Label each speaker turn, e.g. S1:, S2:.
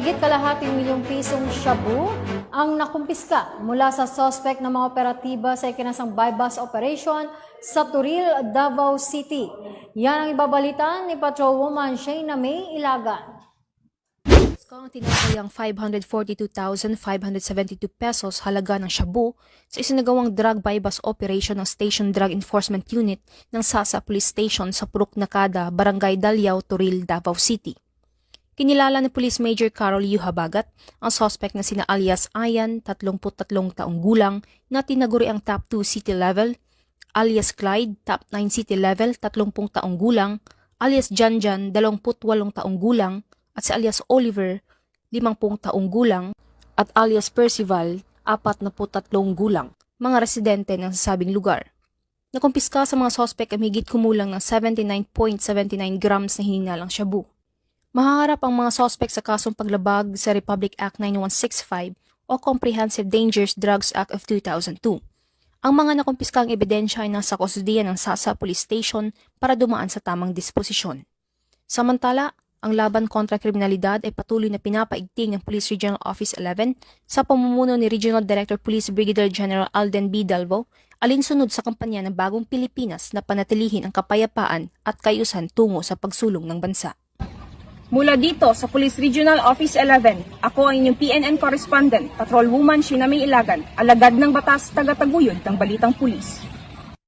S1: Mahigit kalahating milyong pisong shabu ang nakumpiska mula sa suspect ng mga operatiba sa ikinasang buy-bust operation sa Turil, Davao City. Yan ang ibabalitan ni Patrolwoman Shayna May Ilagan. Ang tinatayang 542,572 pesos halaga ng shabu sa isinagawang drug buy-bust operation ng Station Drug Enforcement Unit ng Sasa Police Station sa Purok Nakada, Barangay Dalyao, Turil, Davao City. Kinilala ni Police Major Carol Yuhabagat ang suspect na sina alias Ayan, 33 taong gulang, na tinaguri ang top 2 city level, alias Clyde, top 9 city level, 30 taong gulang, alias Janjan, 28 taong gulang, at si alias Oliver, 50 taong gulang, at alias Percival, 43 gulang, mga residente ng sasabing lugar. Nakumpiska sa mga suspect ang higit kumulang ng 79.79 grams na hininalang shabu. Mahaharap ang mga suspect sa kasong paglabag sa Republic Act 9165 o Comprehensive Dangerous Drugs Act of 2002. Ang mga nakumpiskang ebidensya ay nasa kustudiya ng Sasa Police Station para dumaan sa tamang disposisyon. Samantala, ang laban kontra kriminalidad ay patuloy na pinapaigting ng Police Regional Office 11 sa pamumuno ni Regional Director Police Brigadier General Alden B. Dalvo, alinsunod sa kampanya ng Bagong Pilipinas na panatilihin ang kapayapaan at kaayusan tungo sa pagsulong ng bansa.
S2: Mula dito sa Police Regional Office 11, ako ang inyong PNN correspondent, Patrolwoman Shayna May Ilagan, alagad ng batas, taga-taguyod ng Balitang Pulis.